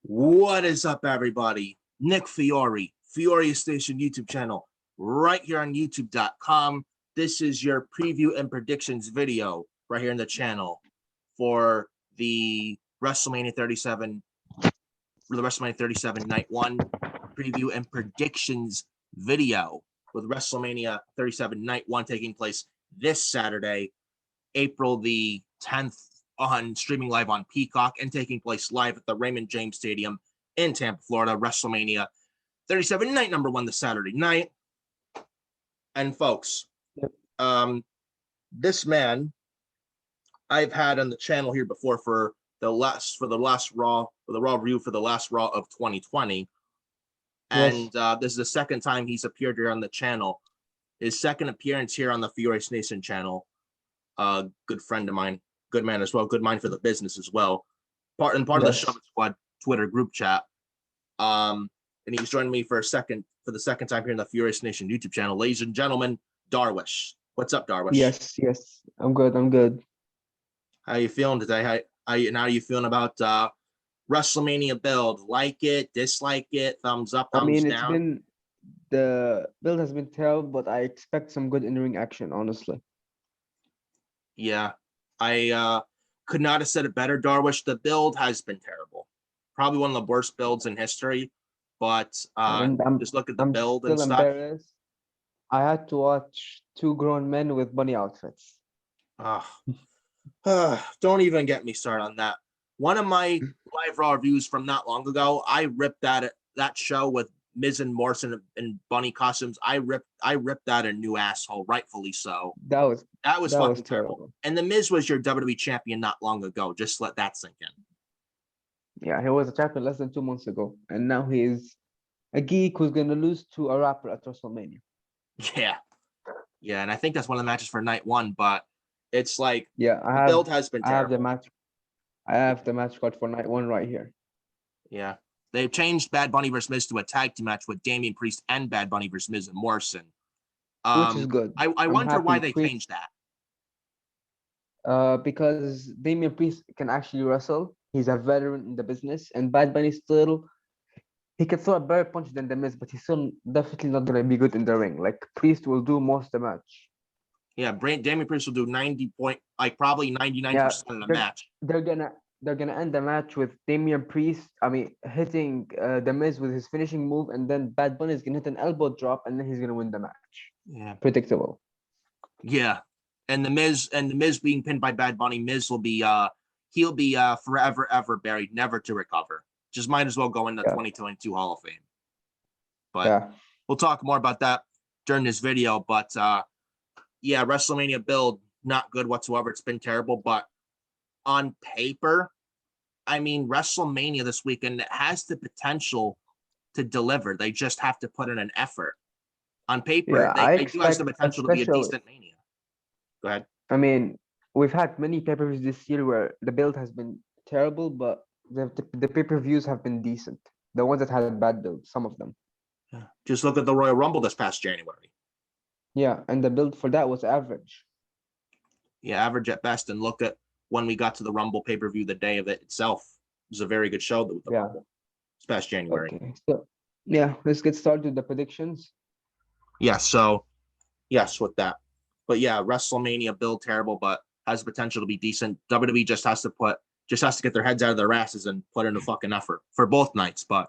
What is up, everybody? Nick Fiore, Fiore Station YouTube channel, right here on youtube.com. This is your preview and predictions video right here in the channel for the WrestleMania 37, Night 1 preview and predictions video with WrestleMania 37 Night 1 taking place this Saturday, April the 10th, on streaming live on Peacock and taking place live at the Raymond James Stadium in Tampa, Florida. WrestleMania 37 night number 1 this Saturday night. And folks, this man I've had on the channel here before for the Raw review for the last Raw of 2020. And this is the second time he's appeared here on the channel. His second appearance here on the Fiore Nation channel. Good friend of mine, good man as well, good mind for the business as well. Part of the Show Squad Twitter group chat. And he's joining me for the second time here in the Furious Nation YouTube channel. Ladies and gentlemen, Darwish. What's up, Darwish? Yes. I'm good. How you feeling today? How you feeling about WrestleMania build? Like it, dislike it, thumbs up, thumbs down? The build has been terrible, but I expect some good in-ring action, honestly. Yeah, I could not have said it better, Darwish. The build has been terrible. Probably one of the worst builds in history. But just look at the build and stuff. Embarrassed. I had to watch two grown men with bunny outfits. Don't even get me started on that. One of my live Raw reviews from not long ago, I ripped that show with Miz and Morrison in bunny costumes. I ripped that a new asshole, rightfully so. That was fucking terrible. And the Miz was your WWE champion not long ago. Just let that sink in. Yeah, he was a champion less than 2 months ago, and now he is a geek who's gonna lose to a rapper at WrestleMania. Yeah, and I think that's one of the matches for night 1. But it's like, the build has been terrible. I have the match card for night 1 right here. Yeah, they've changed Bad Bunny versus Miz to a tag team match with Damian Priest and Bad Bunny versus Miz and Morrison, which is good. I wonder why they changed that. Because Damian Priest can actually wrestle. He's a veteran in the business, and Bad Bunny he can throw a better punch than The Miz, but he's still definitely not gonna be good in the ring. Like, Priest will do most of the match. Yeah, Damian Priest will do probably 99% of the match. They're gonna end the match with Damian Priest, hitting The Miz with his finishing move, and then Bad Bunny is gonna hit an elbow drop, and then he's gonna win the match. Yeah, predictable. Yeah, and the Miz being pinned by Bad Bunny, Miz will be he'll be forever ever buried, never to recover. Just might as well go in the 2022 Hall of Fame. But we'll talk more about that during this video. But WrestleMania build, not good whatsoever. It's been terrible. But on paper, WrestleMania this weekend has the potential to deliver. They just have to put in an effort. On paper, they do have the potential to be a decent Mania. Go ahead. We've had many pay-per-views this year where the build has been terrible, but the pay-per-views have been decent. The ones that had bad builds, some of them. Yeah. Just look at the Royal Rumble this past January. Yeah, and the build for that was average. Yeah, average at best. And look at when we got to the Rumble pay-per-view, the day of it itself. It was a very good show with the Rumble this past January. Okay, so let's get started with the predictions. Yeah, so yes, with that. But yeah, WrestleMania build terrible, but has the potential to be decent. WWE just has to get their heads out of their asses and put in a fucking effort for both nights. But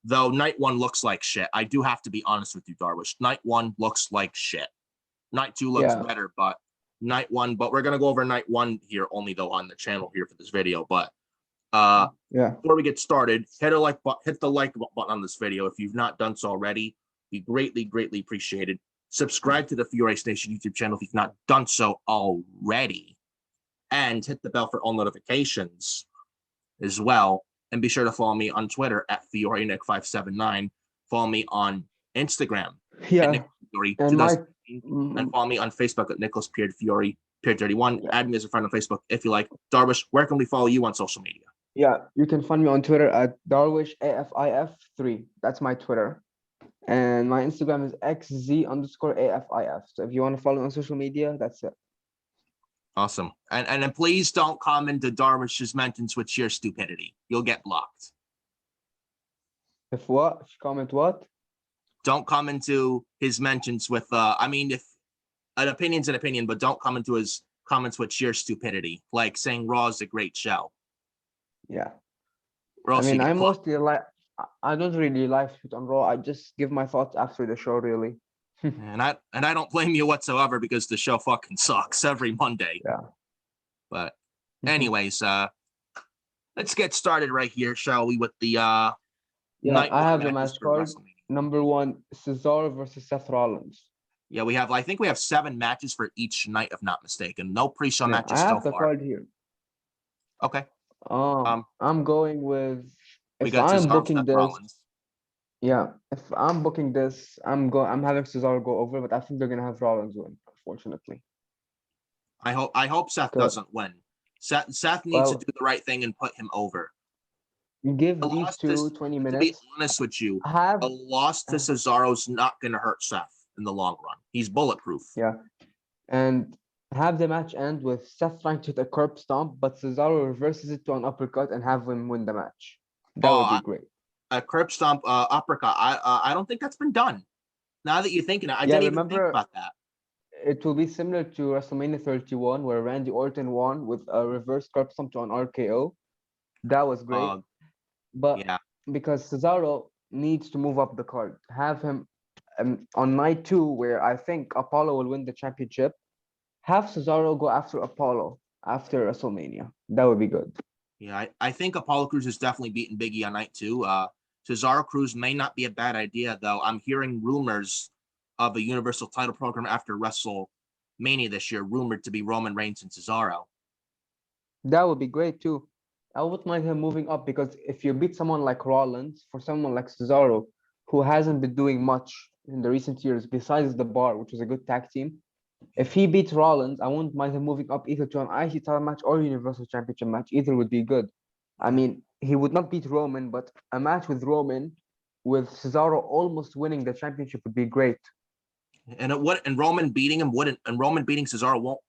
though night 1 looks like shit, I do have to be honest with you, Darwish. Night 1 looks like shit. Night 2 looks better, but night 1. But we're gonna go over night 1 here only though on the channel here for this video. But before we get started, hit the like button on this video if you've not done so already. Be greatly appreciated. Subscribe to the Fiore Station YouTube channel if you've not done so already. And hit the bell for all notifications as well. And be sure to follow me on Twitter at FioreNick579. Follow me on Instagram at NickFiore2016. And follow me on Facebook at Nicholas Fiore 31. Add me as a friend on Facebook if you like. Darwish, where can we follow you on social media? Yeah, you can find me on Twitter at DarwishAFIF3. That's my Twitter. And my Instagram is XZ_AFIF. So if you want to follow me on social media, that's it. Awesome. And then please don't come into Darwish's mentions with sheer stupidity. You'll get blocked. If what? If you comment what? Don't come into his mentions with I mean, if an opinion's an opinion, but don't come into his comments with sheer stupidity, like saying Raw is a great show. Yeah. Or I else you mean, get I blocked. mostly like. I don't really live tweet on Raw. I just give my thoughts after the show, really. And I don't blame you whatsoever because the show fucking sucks every Monday. Yeah. But anyways, let's get started right here, shall we, with the Yeah, night I one have the matches match for card. WrestleMania. Number 1, Cesaro versus Seth Rollins. Yeah, I think we have 7 matches for each night, if not mistaken. No pre-show Yeah, I matches so have the far. card here. Okay. Um, I'm going with we if got I'm Cesaro, booking Seth this. Rollins. Yeah, if I'm booking this, I'm having Cesaro go over, but I think they're gonna have Rollins win, unfortunately. I hope Seth doesn't win. Seth needs to Well, do the right thing and put him over. give these two 20 To be minutes. honest with you, Have a loss to Cesaro's not going to hurt Seth in the long run. He's bulletproof. Yeah, and have the match end with Seth trying to hit a curb stomp, but Cesaro reverses it to an uppercut and have him win the match. That would be great. A curb stomp uppercut. I don't think that's been done. Now that you're thinking it, I Yeah, didn't even think remember, about that. it will be similar to WrestleMania 31, where Randy Orton won with a reverse curb stomp to an RKO. That was great. But yeah, because Cesaro needs to move up the card, have him on night 2, where I think Apollo will win the championship, have Cesaro go after Apollo after WrestleMania. That would be good. yeah. I think Apollo Crews is definitely beating Biggie on night 2. Cesaro Cruz may not be a bad idea, though. I'm hearing rumors of a Universal title program after WrestleMania this year, rumored to be Roman Reigns and Cesaro. That would be great too. I wouldn't mind him moving up because if you beat someone like Rollins for someone like Cesaro, who hasn't been doing much in the recent years besides the Bar, which was a good tag team, if he beats Rollins, I wouldn't mind him moving up either to an IC title match or Universal Championship match. Either would be good. I mean, he would not beat Roman, but a match with Roman, with Cesaro almost winning the championship, would be great. And Roman beating him wouldn't, and Roman beating Cesaro won't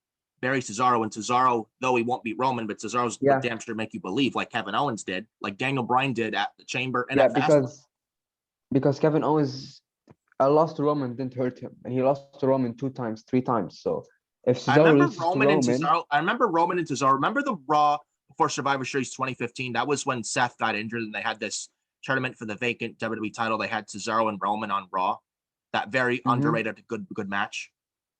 bury Cesaro, and Cesaro, though he won't beat Roman, but Cesaro's damn sure make you believe, like Kevin Owens did, like Daniel Bryan did at the Chamber and at Fastlane. Because Kevin Owens lost to Roman didn't hurt him, and he lost to Roman 2 times, 3 times. So if Cesaro loses to Roman, I remember Roman and Cesaro. Remember the Raw before Survivor Series 2015? That was when Seth got injured, and they had this tournament for the vacant WWE title. They had Cesaro and Roman on Raw. That very underrated, good match.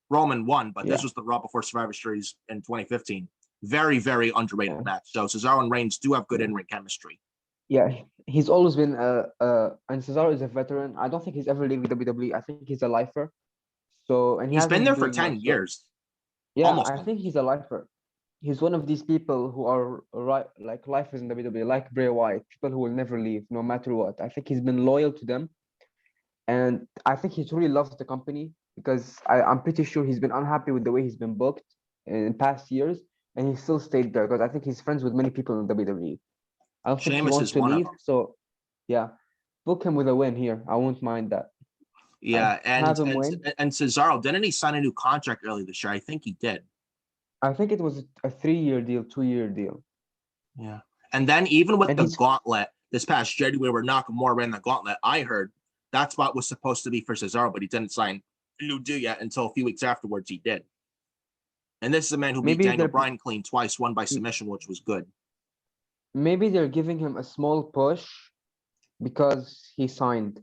Roman won, but this was the Raw before Survivor Series in 2015. Very, very underrated match. So Cesaro and Reigns do have good in-ring chemistry. Yeah, he's always been and Cesaro is a veteran. I don't think he's ever leaving WWE. I think he's a lifer. So and he's been there for 10 years. Yeah, almost. I think he's a lifer. He's one of these people who are like lifers in WWE, like Bray Wyatt, people who will never leave no matter what. I think he's been loyal to them, and I think he truly loves the company because I'm pretty sure he's been unhappy with the way he's been booked in past years, and he still stayed there because I think he's friends with many people in WWE. I don't think he wants to leave, so yeah, book him with a win here. I won't mind that. Yeah, and Cesaro, didn't he sign a new contract early this year? I think he did. I think it was a 3-year deal, 2-year deal. Yeah, and then even with the gauntlet this past January, where Nakamura ran the gauntlet, I heard that spot was supposed to be for Cesaro, but he didn't sign a new deal yet until a few weeks afterwards. He did. And this is a man who beat Daniel Bryan clean twice, won by submission, which was good. Maybe they're giving him a small push because he signed.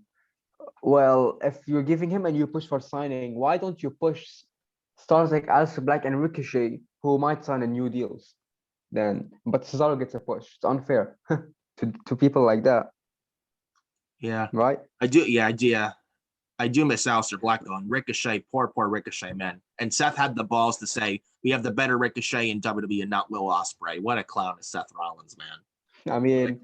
Well, if you're giving him and you push for signing, why don't you push stars like Aleister Black and Ricochet, who might sign a new deals? Then, but Cesaro gets a push. It's unfair to people like that. Yeah, right. I do. Yeah, I do miss Aleister Black though. And Ricochet, poor Ricochet, man. And Seth had the balls to say we have the better Ricochet in WWE and not Will Ospreay. What a clown is Seth Rollins, man. I mean,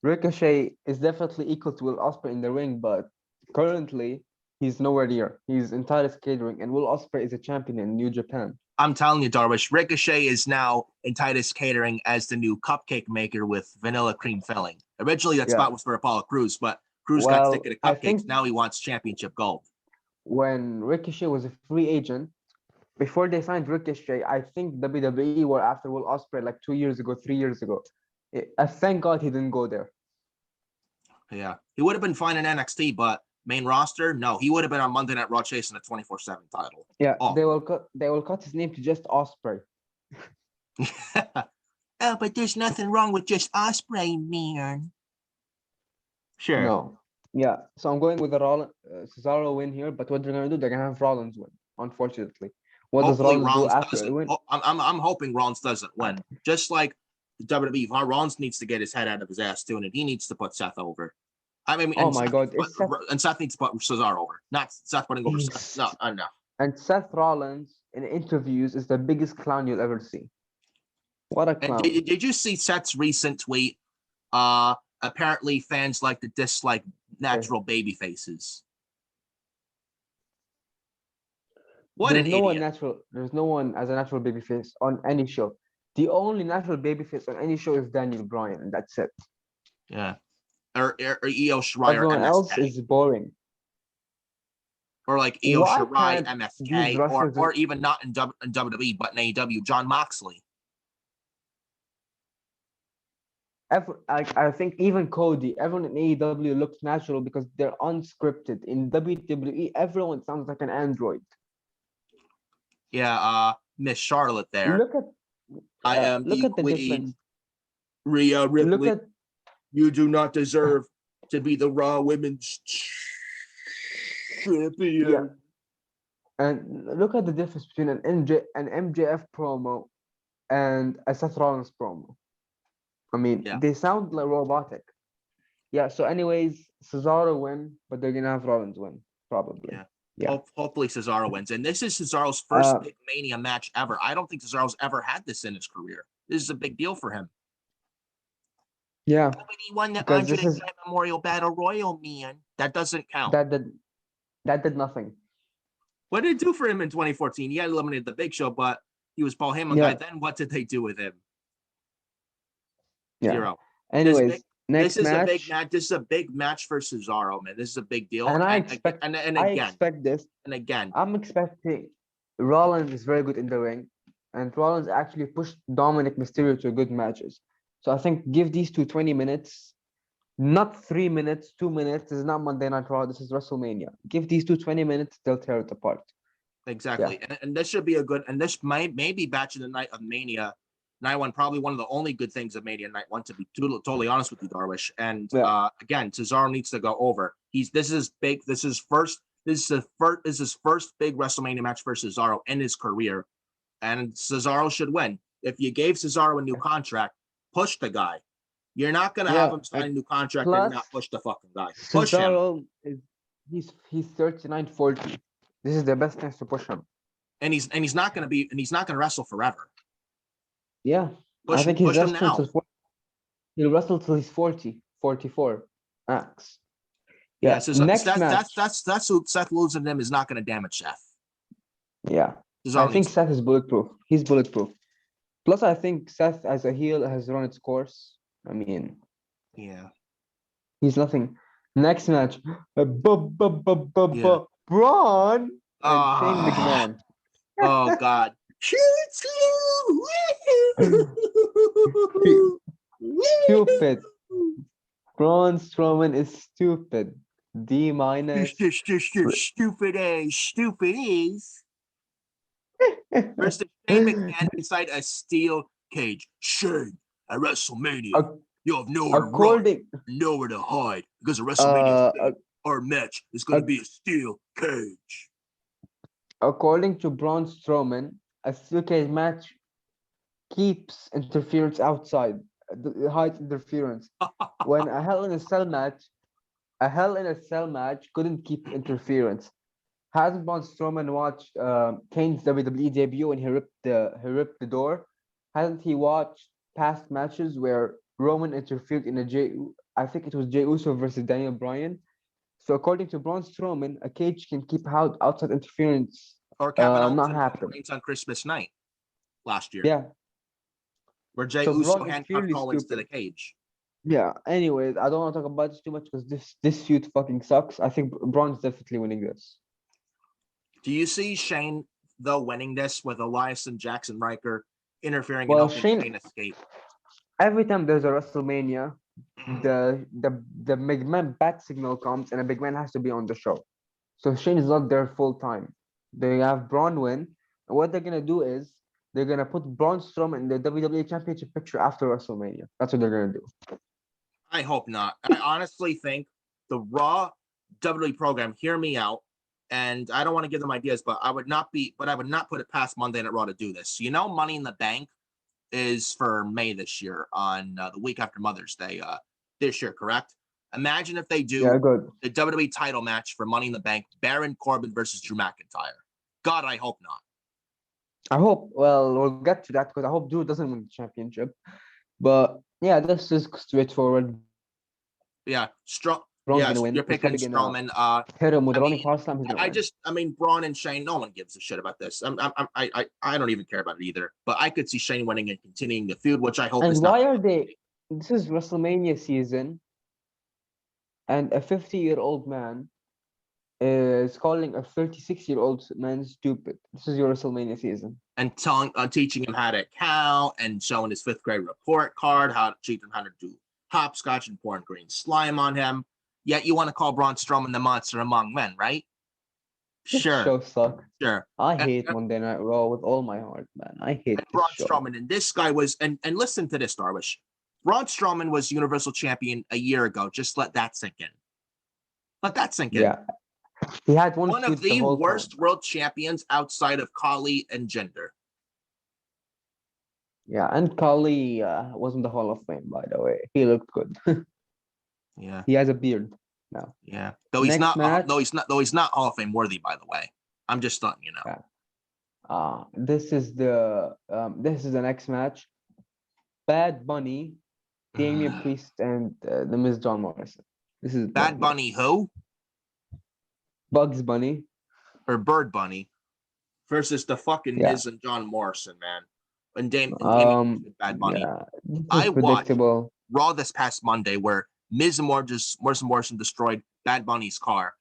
Ricochet is definitely equal to Will Ospreay in the ring, but currently he's nowhere near. He's in Titus Catering, and Will Ospreay is a champion in New Japan. I'm telling you, Darvish, Ricochet is now in Titus Catering as the new cupcake maker with vanilla cream filling. Originally, that spot was for Apollo Crews, but Crews got sick of the cupcakes. Now he wants championship gold. When Ricochet was a free agent, before they signed Ricochet, I think WWE were after Will Ospreay like 2 years ago, 3 years ago. Thank God he didn't go there. Yeah, he would have been fine in NXT, but main roster, no, he would have been on Monday Night Raw chasing a 24/7 title. Yeah, Oh, they will cut his name to just Ospreay. oh, but there's nothing wrong with just Ospreay, man. Sure. No. Yeah, so I'm going with the Cesaro win here, but what they're gonna do, they're gonna have Rollins win. Unfortunately, what does Hopefully Rollins do Rollins after doesn't. a win? I'm hoping Rollins doesn't win. Just like WWE, Rollins needs to get his head out of his ass too, and he needs to put Seth over. I mean, Oh my God, Seth needs to put Cesaro over, not Seth putting over Seth. No, no. And Seth Rollins in interviews is the biggest clown you'll ever see. What a clown! And did you see Seth's recent tweet? Apparently fans like to dislike natural baby faces. What There's an no one idiot. natural. There's no one as a natural baby face on any show. The only natural baby face on any show is Daniel Bryan, and that's it. Yeah. Or Io Shirai Everyone or else MSK. is boring. Or like Io Why Shirai, can't these MSK, wrestlers or even not in WWE, but in AEW, John Moxley. I think even Cody, everyone in AEW looks natural because they're unscripted. In WWE, everyone sounds like an android. Yeah, Miss Charlotte there. Look at I am look the at the difference. queen. Rhea Ripley. Look at You do not deserve to be the Raw Women's Champion. Yeah. And look at the difference between an MJF promo and a Seth Rollins promo. I mean, Yeah. they sound like robotic. Yeah. So, anyways, Cesaro win, but they're gonna have Rollins win probably. Yeah. Hopefully Cesaro wins, and this is Cesaro's first big Mania match ever. I don't think Cesaro's ever had this in his career. This is a big deal for him. Yeah. Nobody won the Andre the Giant Memorial Battle Royal, man. That doesn't count. That did nothing. What did it do for him in 2014? He had eliminated the Big Show, but he was Paul Heyman guy. Then what did they do with him? Yeah. Zero. Anyways, this is a big match. This is a big match for Cesaro, man. This is a big deal. And I expect this. And again, I'm expecting Rollins is very good in the ring, and Rollins actually pushed Dominic Mysterio to good matches. So I think give these two 20 minutes, not 3 minutes, 2 minutes. This is not Monday Night Raw. This is WrestleMania. Give these two 20 minutes, they'll tear it apart. Exactly. Yeah. And this should be a good, and this might maybe batch of the night of Mania. Night one, probably one of the only good things of Mania night one, to be totally honest with you, Darwish. And again, Cesaro needs to go over. This is big. This is his first big WrestleMania match for Cesaro in his career. And Cesaro should win. If you gave Cesaro a new contract, push the guy. You're not gonna have him sign a new contract and not push the fucking guy. Push Cesaro him. He's 39, 40. This is the best chance to push him. And he's not gonna wrestle forever. Yeah. I think he's wrestling till 40. He'll wrestle till he's 40, 44 max. Yeah, so next match. That's who Seth losing them is not gonna damage Seth. Yeah. I think Seth is bulletproof. He's bulletproof. Plus, I think Seth as a heel has run its course. I mean, yeah, he's nothing. Next match, Braun and Shane McMahon. Oh God! Stupid. Braun Strowman is stupid. D minus. Stupid ass. Versus Shane McMahon inside a steel cage. Shane, at WrestleMania, you have nowhere to run, nowhere to hide, because at WrestleMania, our match is going to be a steel cage. According to Braun Strowman, a steel cage match keeps interference outside, hides interference. When a Hell in a Cell match couldn't keep interference. Hasn't Braun Strowman watched Kane's WWE debut when he ripped the door? Hasn't he watched past matches where Roman interfered in I think it was Jey Uso versus Daniel Bryan? So according to Braun Strowman, a cage can keep out outside interference. Or Kevin Owens not happen. On Christmas night last year. Yeah. Where Jey Uso handcuffed Owens to the cage. Yeah. Anyways, I don't want to talk about this too much because this feud fucking sucks. I think Braun's definitely winning this. Do you see Shane though, winning this with Elias and Jackson Riker interfering and Well, helping Shane, Shane escape. every time there's a WrestleMania, Mm-hmm. the big man bat signal comes and a big man has to be on the show. So Shane is not there full time. They have Braun win, and what they're gonna do is they're gonna put Braun Strowman in the WWE Championship picture after WrestleMania. That's what they're gonna do. I hope not. I honestly think the Raw WWE program, hear me out, and I don't want to give them ideas, but I would not put it past Monday Night Raw to do this. You know, Money in the Bank is for May this year on the week after Mother's Day this year, correct? Imagine if they Yeah, do good. the WWE title match for Money in the Bank, Baron Corbin versus Drew McIntyre. God, I hope not. I hope. Well, we'll get to that because I hope Drew doesn't win the championship. But yeah, this is straightforward. Yeah, Braun's gonna you're win. He's picking probably gonna Strowman. hit him with I a running mean, power slam. He's gonna win. Braun and Shane. No one gives a shit about this. I don't even care about it either. But I could see Shane winning and continuing the feud, which I hope is And not. why are they? This is WrestleMania season, and a 50-year-old man is calling a 36-year-old man stupid. This is your WrestleMania season. And teaching him how to count and showing his fifth grade report card, how to teach him how to do hopscotch and pouring green slime on him. Yet you want to call Braun Strowman the monster among men, right? This show sucks. Sure. I hate Monday Night Raw with all my heart, man. I hate this Braun show. Strowman, and this guy was, and listen to this, Darwish. Braun Strowman was Universal Champion a year ago. Just let that sink in. Let that sink in. Yeah. He had one of the worst world champions outside of Khali and Jinder. Yeah, and Khali was in the Hall of Fame, by the way. He looked good. Yeah. He has a beard now. Yeah. Though he's not Hall of Fame worthy, by the way. I'm just letting you know. Yeah. This is the next match. Bad Bunny, Damian Priest, and the Miz John Morrison. This is Bad Bunny who? Bugs Bunny. Or Bird Bunny versus the fucking Miz and John Morrison, man. And Damian Bad Bunny. Yeah, I watched predictable. Raw this past Monday where Miz and Morrison destroyed Bad Bunny's car.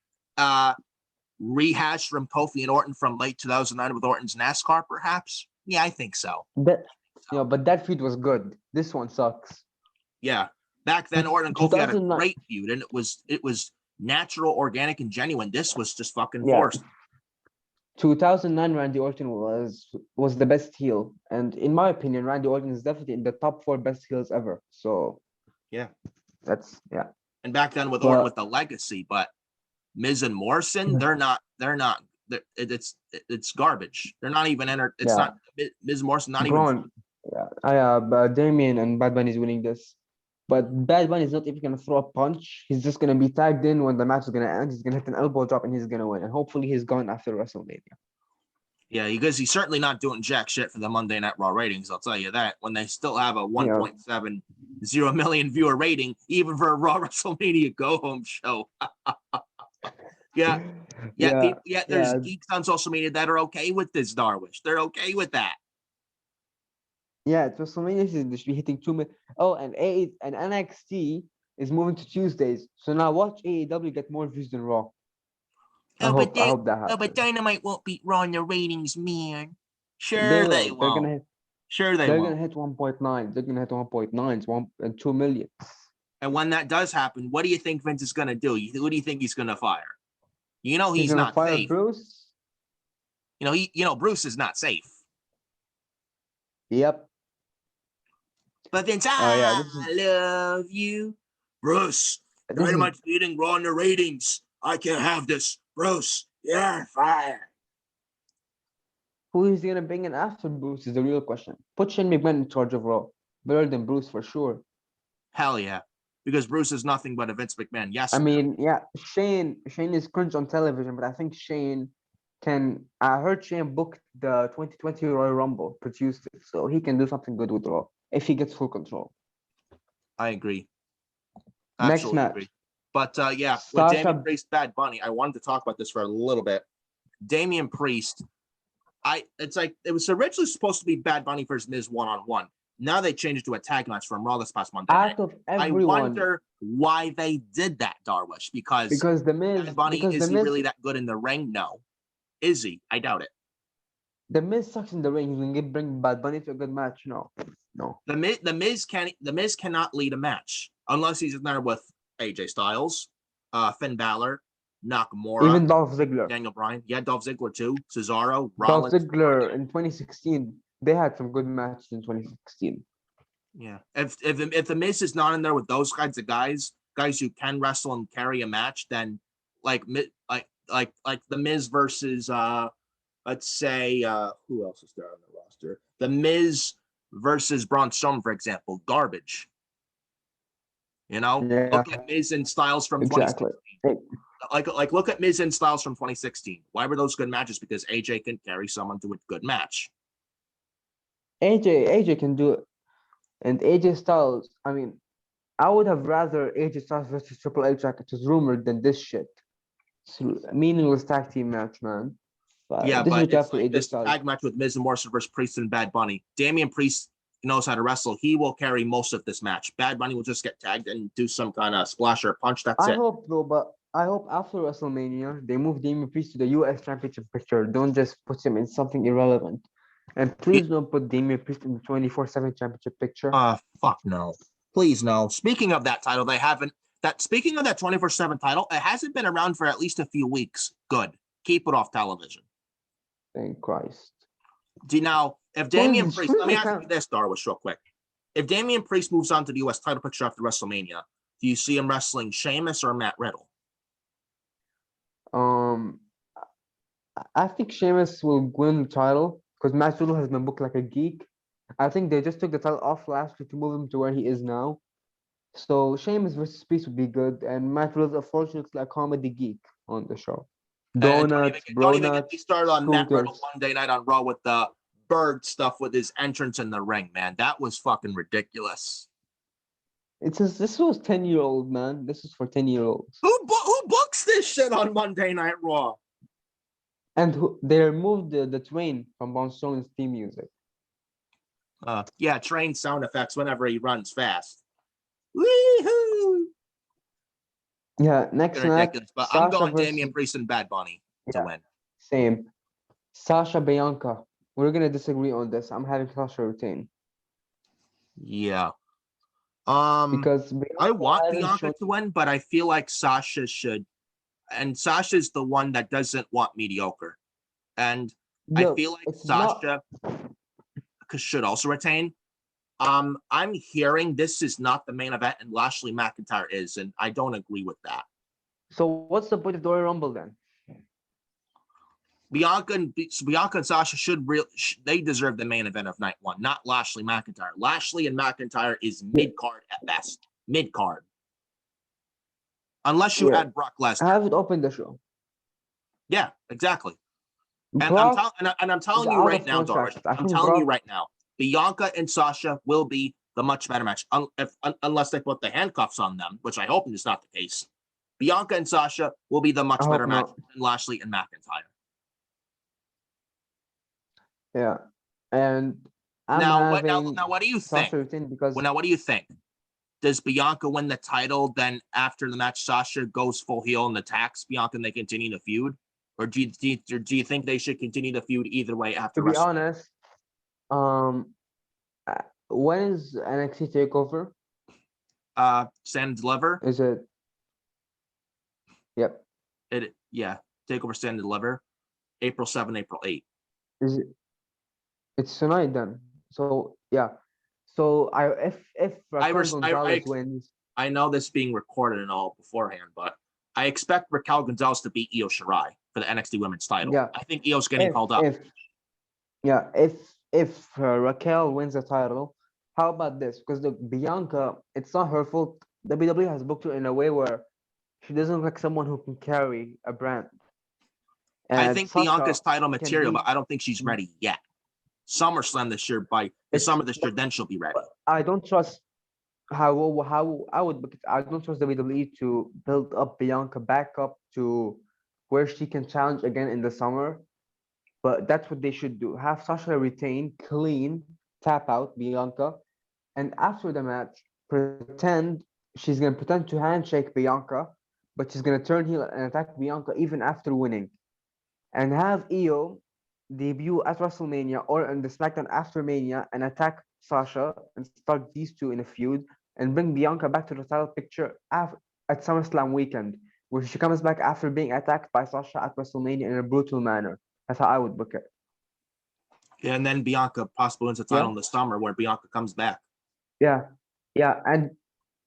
Rehash from Kofi and Orton from late 2009 with Orton's NASCAR, perhaps? Yeah, I think so. But that feud was good. This one sucks. Yeah. Back then, Orton and Kofi had a great feud, and it was natural, organic, and genuine. This was just fucking forced. 2009 Randy Orton was the best heel, and in my opinion, Randy Orton is definitely in the top 4 best heels ever. So yeah, that's And back then with Orton with the legacy, but Miz and Morrison, they're not. It's garbage. They're not even entered. It's not Miz Morrison. Not even. Yeah, Damien and Bad Bunny is winning this. But Bad Bunny is not even going to throw a punch. He's just going to be tagged in when the match is going to end. He's going to hit an elbow drop and he's going to win. And hopefully he's gone after WrestleMania. Yeah, because he's certainly not doing jack shit for the Monday Night Raw ratings. I'll tell you that. When they still have a 1.70 million viewer rating, even for a Raw WrestleMania go-home show. There's geeks on social media that are okay with this, Darwish. They're okay with that. Yeah, WrestleMania should be hitting 2 million. Oh, and NXT is moving to Tuesdays. So now watch AEW get more views than Raw. I hope that happens. But Dynamite won't beat Raw in the ratings, man. Sure they won't. They're gonna hit 1.9. They're gonna hit 1.9. It's 2 million. And when that does happen, what do you think Vince is gonna do? Who do you think he's gonna fire? You know he's not fire safe. Bruce. Bruce is not safe. Yep. But Vince, I love you, Bruce. Dynamite's beating Raw in the ratings. I can't have this, Bruce. You're fired. Who is he gonna bring in after Bruce is the real question. Put Shane McMahon in charge of Raw. Better than Bruce for sure. Hell yeah. Because Bruce is nothing but a Vince McMahon. Yes. I mean, Shane is cringe on television, but I think Shane can. I heard Shane booked the 2020 Royal Rumble, produced it, so he can do something good with Raw if he gets full control. I agree. Next match. Agree. But with Damian Priest, Bad Bunny, I wanted to talk about this for a little bit. Damian Priest, it was originally supposed to be Bad Bunny versus Miz 1-on-1. Now they changed it to a tag match from Raw this past Monday. I wonder why they did that, Darwish. Because the Miz, Bad Bunny, is he really that good in the ring? No. Is he? I doubt it. The Miz sucks in the ring. He's gonna bring Bad Bunny to a good match. No, no. The Miz cannot lead a match unless he's in there with AJ Styles, Finn Balor, Nakamura, Even Dolph Ziggler. Daniel Bryan. Yeah, Dolph Ziggler too. Cesaro, Dolph Rollins. Ziggler in 2016. They had some good matches in 2016. Yeah. If the Miz is not in there with those kinds of guys who can wrestle and carry a match, then like the Miz versus let's say who else is there on the roster? The Miz versus Braun Strowman, for example, garbage. You know, Yeah, look at Miz and Styles from exactly. 2016. Like look at Miz and Styles from 2016. Why were those good matches? Because AJ can carry someone to a good match. AJ can do it, and AJ Styles. I mean, I would have rather AJ Styles versus Triple H like it was rumored than this shit. It's a meaningless tag team match, man. Yeah, This is but what you have it's for like AJ this Styles. tag match with Miz and Morrison versus Priest and Bad Bunny. Damian Priest knows how to wrestle. He will carry most of this match. Bad Bunny will just get tagged and do some kind of splash or punch. That's I it. hope though, but I hope after WrestleMania they move Damian Priest to the US Championship picture. Don't just put him in something irrelevant. And please don't put Damian Priest in the 24/7 championship picture. Fuck no. Please no. Speaking of that title, they haven't speaking of that 24/7 title, it hasn't been around for at least a few weeks. Good. Keep it off television. Thank Christ. Do you now if Damian Priest, let me ask you this, Darwish, real quick. If Damian Priest moves on to the US title picture after WrestleMania, do you see him wrestling Sheamus or Matt Riddle? I think Sheamus will win the title because Matt Riddle has been booked like a geek. I think they just took the title off last week to move him to where he is now. So Sheamus versus Priest would be good, and Matt Riddle unfortunately looks like a comedy geek on the show. Donuts, don't even get me started on Matt Riddle scooters. Monday night on Raw with the bird stuff with his entrance in the ring, man. That was fucking ridiculous. It says this was 10-year-old, man. This is for 10-year-olds. Who books this shit on Monday Night Raw? And they removed the train from Braun Strowman's theme music. Yeah, train sound effects whenever he runs fast. Woohoo! Yeah, next match. But Sasha I'm going versus, Damian Priest and Bad Bunny to win. Same. Sasha Bianca. We're gonna disagree on this. I'm having Sasha retain. Yeah. Because I want Bianca Bianca to win, but I feel like Sasha should. And Sasha's the one that doesn't want mediocre. And I feel like Sasha should also retain. I'm hearing this is not the main event and Lashley McIntyre is, and I don't agree with that. So what's the point of the Royal Rumble then? Bianca and Sasha they deserve the main event of night one, not Lashley McIntyre. Lashley and McIntyre is mid-card at best. Mid-card. Unless you add Brock Lesnar. Have it open the show. Yeah, exactly. And Brock I'm telling you right now, Darwish, I'm telling you right now, Bianca and Sasha will be the much better match. Unless they put the handcuffs on them, which I hope is not the case. Bianca and Sasha will be the much better match than Lashley and McIntyre. Yeah. And now what do you think? Now, what do you think? Does Bianca win the title? Then after the match, Sasha goes full heel and attacks Bianca, and they continue the feud, or do you think they should continue the feud either way after? To be honest, when is NXT Takeover? Stand and Deliver. Is it? Yep. Takeover Stand and Deliver. April 7, April 8. Is it? It's tonight then. So yeah. So if Raquel Gonzalez wins, I know this being recorded and all beforehand, but I expect Raquel Gonzalez to beat Io Shirai for the NXT Women's title. Yeah. I think Io's getting called up. If Raquel wins the title, how about this? Because the Bianca, it's not her fault. WWE has booked her in a way where she doesn't look like someone who can carry a brand. And I think Bianca's title material, but I don't think she's ready yet. SummerSlam this year, by the summer this year, then she'll be ready. I don't trust I don't trust WWE to build up Bianca back up to where she can challenge again in the summer. But that's what they should do. Have Sasha retain, clean, tap out Bianca, and after the match, she's gonna pretend to handshake Bianca, but she's gonna turn heel and attack Bianca even after winning. And have Io debut at WrestleMania or on the SmackDown after Mania and attack Sasha and start these two in a feud and bring Bianca back to the title picture at SummerSlam weekend, where she comes back after being attacked by Sasha at WrestleMania in a brutal manner. That's how I would book it. Yeah, and then Bianca possibly wins the title in the summer where Bianca comes back. Yeah, yeah, and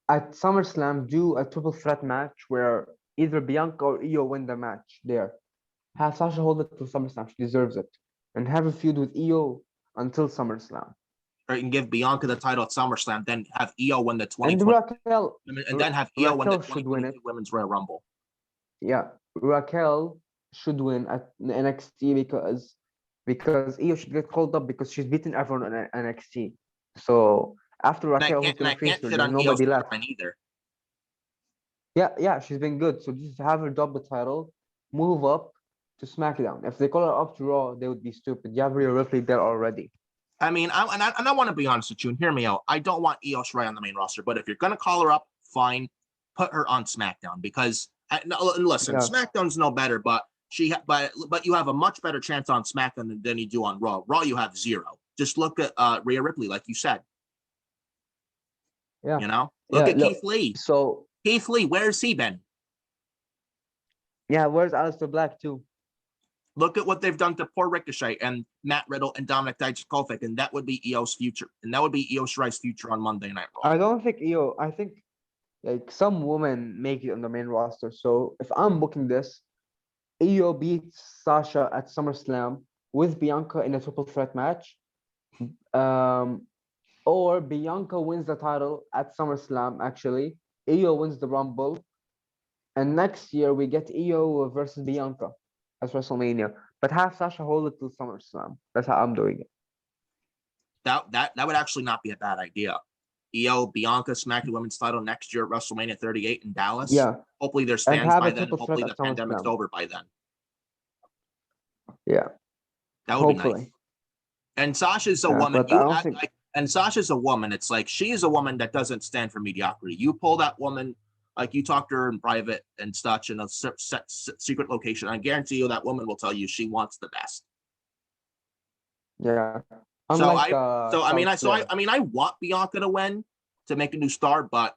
at SummerSlam, do a triple threat match where either Bianca or Io win the match there. Have Sasha hold it till SummerSlam. She deserves it. And have a feud with Io until SummerSlam. Or you can give Bianca the title at SummerSlam, then have Io win the And 2020, and then have Io win the Raquel should win it. 2022 Women's Royal Rumble. Yeah, Raquel should win at NXT because Io should get called up because she's beaten everyone in NXT. So after Raquel, who's And I gonna face can't her? shit There's on Io's nobody left. either. Yeah, she's been good. So just have her drop the title, move up to SmackDown. If they call her up to Raw, they would be stupid. You have Rhea Ripley there already. I mean, I want to be honest with you, and hear me out. I don't want Io Shirai on the main roster, but if you're gonna call her up, fine, put her on SmackDown because listen, Yeah. SmackDown's no better, but but you have a much better chance on SmackDown than you do on Raw. Raw, you have zero. Just look at Rhea Ripley, like you said. Yeah. You know, look at Keith Lee. So Keith Lee, where's he been? yeah, where's Aleister Black too? Look at what they've done to poor Ricochet and Matt Riddle and Dominic Dijakovic, and that would be Io's future, and that would be Io Shirai's future on Monday Night Raw. I don't think Io. I think like some women make it on the main roster. So if I'm booking this, Io beats Sasha at SummerSlam with Bianca in a triple threat match. Or Bianca wins the title at SummerSlam, actually. Io wins the Rumble. And next year we get Io versus Bianca at WrestleMania. But have Sasha hold it till SummerSlam. That's how I'm doing it. That would actually not be a bad idea. Io, Bianca, SmackDown Women's title next year at WrestleMania 38 in Dallas. Yeah. Hopefully there's And fans have by a then. triple Hopefully threat the at pandemic's SummerSlam. over by then. Yeah. That would be Hopefully. nice. And Sasha's a woman. But I don't think... And Sasha's a woman. It's like she is a woman that doesn't stand for mediocrity. You pull that woman, like you talk to her in private and such in a secret location. I guarantee you that woman will tell you she wants the best. Yeah. I want Bianca to win to make a new star, but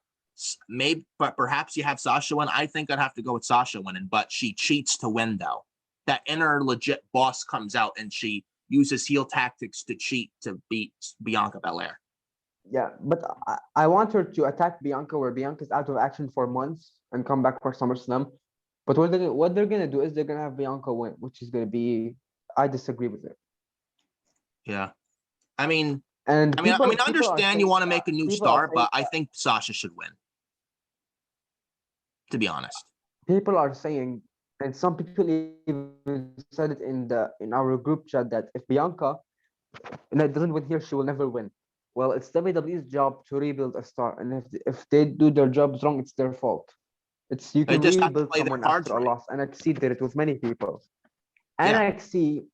perhaps you have Sasha win. I think I'd have to go with Sasha winning, but she cheats to win though. That inner legit boss comes out and she uses heel tactics to cheat to beat Bianca Belair. Yeah, but I want her to attack Bianca where Bianca's out of action for months and come back for SummerSlam. But what they're gonna do is they're gonna have Bianca win, which is gonna be... I disagree with it. Yeah. I mean, and I understand you want to make a new star, but I think Sasha should win. To be honest. People are saying, and some people even said it in our group chat, that if Bianca doesn't win here, she will never win. Well, it's WWE's job to rebuild a star, and if they do their jobs wrong, it's their fault. You can rebuild someone after a loss. NXT did it with many people. Yeah. NXT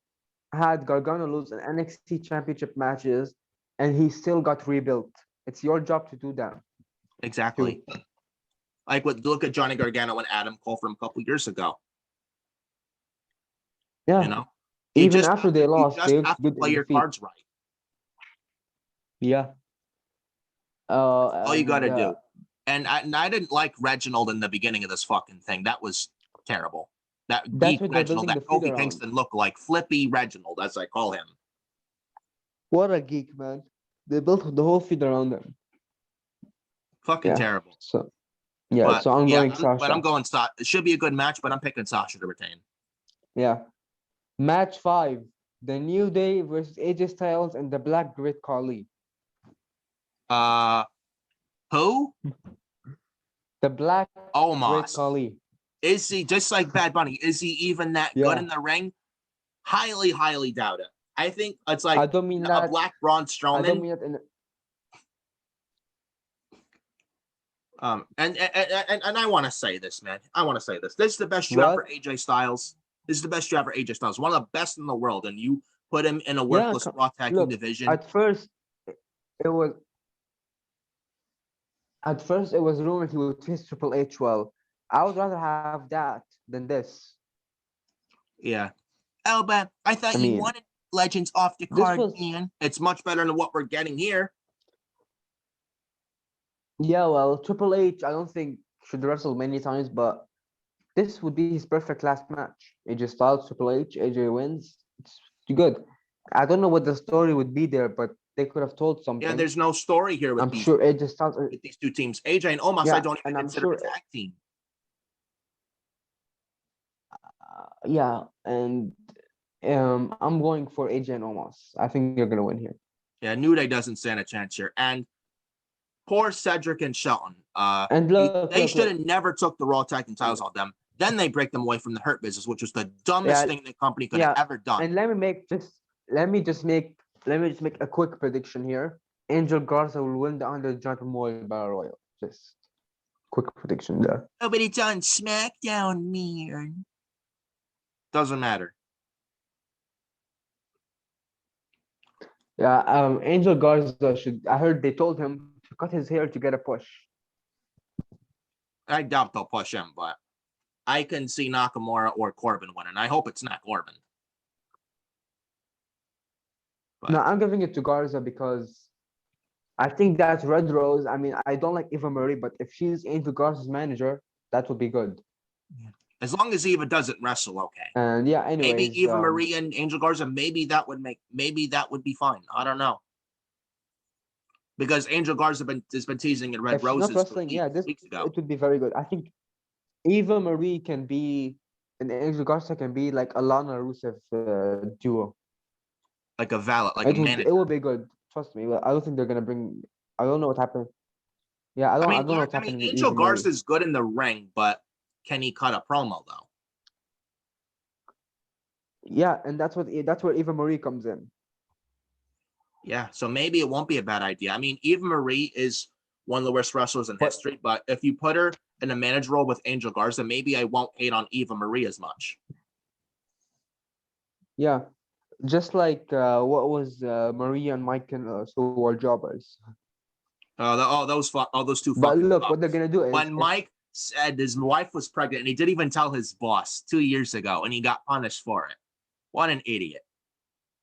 had Gargano lose in NXT championship matches, and he still got rebuilt. It's your job to do that. Exactly. Like look at Johnny Gargano and Adam Cole from a couple years ago. Yeah. You know, even after they lost, they have to play your cards right. Yeah. All you got to do. And I didn't like Reginald in the beginning of this fucking thing. That was terrible. That geek Reginald, that Kofi Kingston looked like Flippy Reginald, as I call him. What a geek, man. They built the whole feed around him. Fucking terrible. So I'm going Sasha. But I'm going Sasha. It should be a good match, but I'm picking Sasha to retain. Yeah. Match 5. The New Day versus AJ Styles and the Black Great Khali. Who? The Black Great Khali. Is he, just like Bad Bunny, is he even that good in the ring? Highly, highly doubt it. I think it's like I don't mean that, a Black Braun Strowman. I don't mean it in... And I want to say this, man. I want to say this. This is the best job for AJ Styles. This is the best job for AJ Styles. One of the best in the world. And you put him in a worthless Raw Tag Team division. At first, it was rumored he would face Triple H well. I would rather have that than this. Yeah. Oh, but I thought I you mean, wanted Legends off the this card, was man. It's much better than what we're getting here. yeah. Well, Triple H, I don't think should wrestle many times, but this would be his perfect last match. AJ Styles, Triple H, AJ wins. It's good. I don't know what the story would be there, but they could have told Yeah, something. there's no story here I'm sure AJ Styles. with these two teams. AJ and Omos, I Yeah, don't even and I'm consider a sure. tag team. Yeah, and I'm going for AJ and Omos. I think they're gonna win here. Yeah, New Day doesn't stand a chance here. And poor Cedric and Shelton. And They should have never took the Raw Tag Team titles off them. Then they break them away from the Hurt Business, which was the dumbest thing the company could have ever done. And let me just make a quick prediction here. Angel Garza will win the Andre the Giant Memorial Battle Royal. Just quick prediction there. Oh, but it's on SmackDown, man. Doesn't matter. Yeah, Angel Garza should. I heard they told him to cut his hair to get a push. I doubt they'll push him, but I can see Nakamura or Corbin winning. I hope it's not Corbin. But no, I'm giving it to Garza because I think that's Red Rose. I mean, I don't like Eva Marie, but if she's Angel Garza's manager, that would be good. Yeah. As long as Eva doesn't wrestle, okay. And yeah, anyways, maybe Eva Marie and Angel Garza, maybe that would be fine. I don't know. Because Angel Garza has been teasing in Red Roses not wrestling, weeks ago. It would be very good. I think Eva Marie can be and Angel Garza can be like a Lana Rusev duo. Like a valet, like it will be good. Trust me. I don't think they're gonna bring. I don't know what happened. Yeah, I don't know what's happening. Angel Garza is good in the ring, but can he cut a promo though? Yeah, and that's where Eva Marie comes in. Yeah, so maybe it won't be a bad idea. I mean, Eva Marie is one of the worst wrestlers in history, but if you put her in a manager role with Angel Garza, maybe I won't hate on Eva Marie as much. Yeah, just like what was Maria and Mike and so were jobbers. Those two. But look, what they're gonna do is when Mike said his wife was pregnant, and he didn't even tell his boss 2 years ago, and he got punished for it. What an idiot!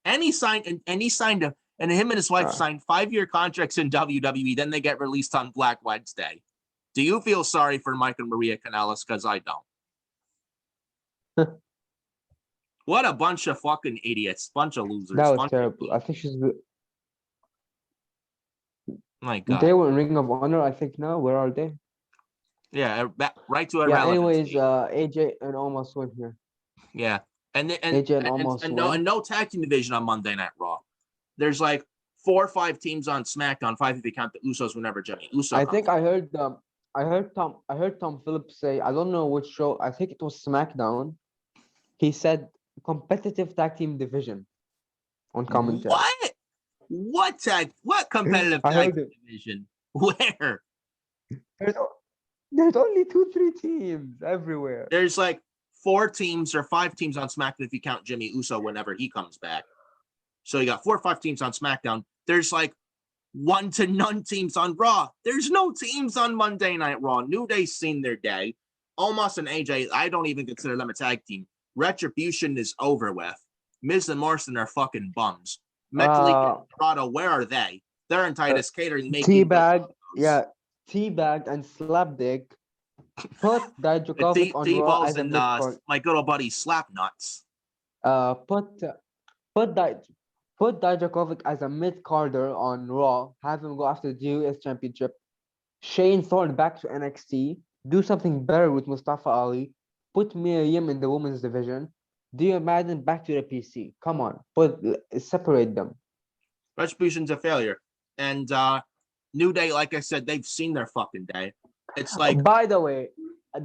And he signed, and him and his wife signed 5-year contracts in WWE. Then they get released on Black Wednesday. Do you feel sorry for Mike and Maria Kanellis? Because I don't. What a bunch of fucking idiots, bunch of losers. That was terrible. I think she's. My God. They were in Ring of Honor, I think. Now, where are they? Yeah, right to irrelevancy. Anyways, AJ and Omos win here. Yeah, and no tag team division on Monday Night Raw. There's like 4 or 5 teams on SmackDown. 5 if you count the Usos. Whenever Jimmy Uso. I heard Tom Phillips say, I don't know which show. I think it was SmackDown. He said competitive tag team division on commentary. What competitive tag team division? Where? There's only 2-3 teams everywhere. There's like 4 teams or 5 teams on SmackDown if you count Jimmy Uso whenever he comes back. So you got 4 or 5 teams on SmackDown. There's like 1 to none teams on Raw. There's no teams on Monday Night Raw. New Day's seen their day. Omos and AJ, I don't even consider them a tag team. Retribution is over with. Miz and Morrison are fucking bums. Metalik and Dorado, where are they? They're in Titus Catering making Teabag, Teabag and Slapdick. Put Dijakovic on Raw as a mid-card. My good old buddy Slapnuts. Put Dijakovic as a mid-carder on Raw. Have him go after the US Championship. Shane Thorne back to NXT. Do something better with Mustafa Ali. Put Mia Yim in the women's division. Dio Madden back to the PC. Come on, separate them. Retribution's a failure, and New Day, like I said, they've seen their fucking day. It's like, by the way,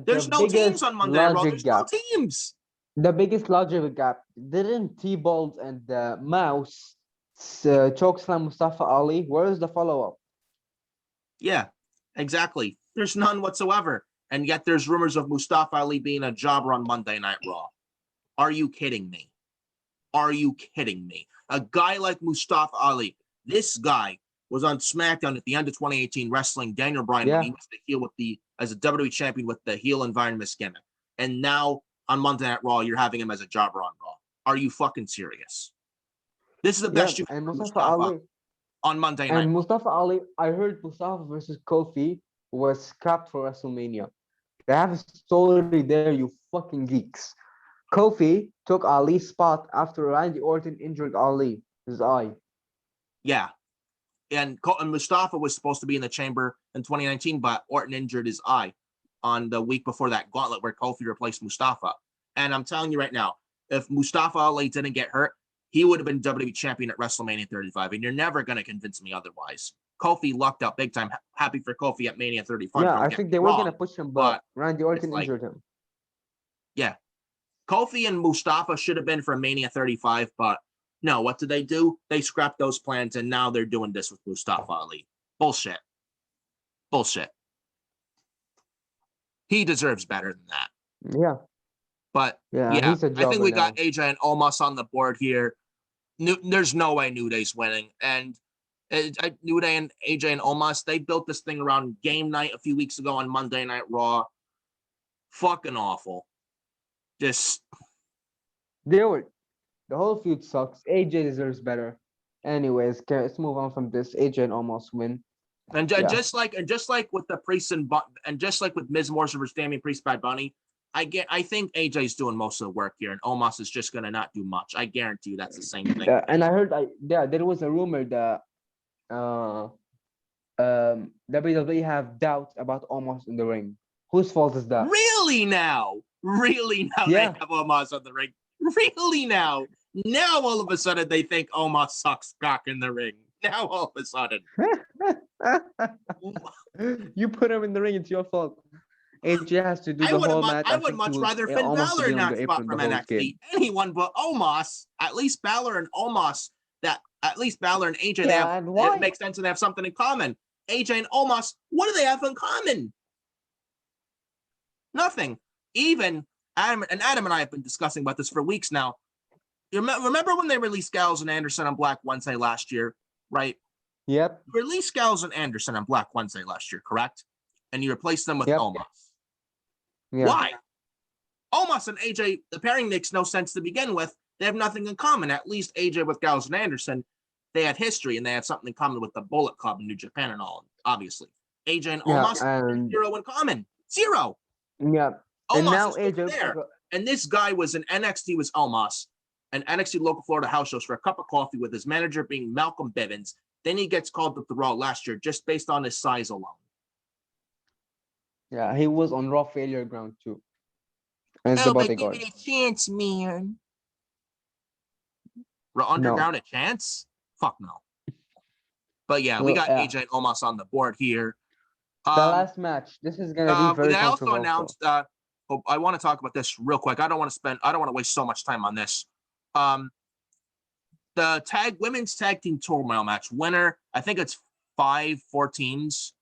there's no teams on Monday Night Raw. There's no teams. The biggest logic gap. Didn't T-Balls and Mouse chokeslam Mustafa Ali? Where is the follow-up? Yeah, exactly. There's none whatsoever. And yet there's rumors of Mustafa Ali being a jobber on Monday Night Raw. Are you kidding me? Are you kidding me? A guy like Mustafa Ali, this guy was on SmackDown at the end of 2018 wrestling Daniel Bryan when he was the heel as a WWE champion with the heel environment gimmick. And now on Monday Night Raw, you're having him as a jobber on Raw. Are you fucking serious? This is the Yeah, best you and can Mustafa Mustafa Ali on Monday night. and Mustafa Ali. I heard Mustafa versus Kofi was scrapped for WrestleMania. They have a story there, you fucking geeks. Kofi took Ali's spot after Randy Orton injured Ali, his eye. Yeah. And Mustafa was supposed to be in the chamber in 2019, but Orton injured his eye on the week before that gauntlet where Kofi replaced Mustafa. And I'm telling you right now, if Mustafa Ali didn't get hurt, he would have been WWE champion at WrestleMania 35. And you're never going to convince me otherwise. Kofi lucked out big time. Happy for Kofi at Mania 35. Yeah, Don't I get think me they were gonna wrong, push him, but but Randy it's Orton like, injured him. yeah, Kofi and Mustafa should have been for Mania 35, but no, what did they do? They scrapped those plans, and now they're doing this with Mustafa Ali. Bullshit. Bullshit. He deserves better than that. Yeah, But yeah, yeah, he's a I think jobber we now. got AJ and Omos on the board here. There's no way New Day's winning. And New Day and AJ and Omos, they built this thing around game night a few weeks ago on Monday Night Raw. Fucking awful. Just They were the whole feud sucks. AJ deserves better. Anyways, let's move on from this. AJ and almost win. and Yeah. just like with the Priest and just like with Miz Morrison versus Damian Priest, Bad Bunny, I think AJ's doing most of the work here, and Omos is just gonna not do much. I guarantee you that's the same thing. And I heard there was a rumor that WWE have doubts about Omos in the ring. Whose fault is that? Really now? Yeah. They have Omos on the ring. Really now? Now all of a sudden they think Omos sucks cock in the ring. Now all of a sudden. You put him in the ring, it's your fault. AJ has to do the whole match. I would much rather Finn Balor in that spot from NXT. Anyone but Omos. At least Balor and Omos. At least Balor and AJ, it makes sense and they have something in common. AJ and Omos, what do they have in common? Nothing. Even Adam and I have been discussing about this for weeks now. You remember when they released Gallows and Anderson on Black Wednesday last year, right? Yep. You released Gallows and Anderson on Black Wednesday last year, correct? And you replaced them with Omos. Yeah. Why? Omos and AJ, the pairing makes no sense to begin with. They have nothing in common. At least AJ with Gallows and Anderson, they had history and they had something in common with the Bullet Club in New Japan and all, obviously. AJ and Omos have zero in common. Zero. Yeah. Omos and now AJ there. And this guy was in NXT was Omos, an NXT local Florida house shows for a cup of coffee with his manager being Malcolm Bivens. Then he gets called up to Raw last year just based on his size alone. Yeah, he was on Raw failure ground too. And the bodyguard. Give it a chance, man. Raw Underground a chance? Fuck no. But yeah, we got AJ and Omos on the board here. The last match. This is gonna be very controversial. They also announced. I want to talk about this real quick. I don't want to waste so much time on this. The women's tag team turmoil match winner. I think it's 4 teams.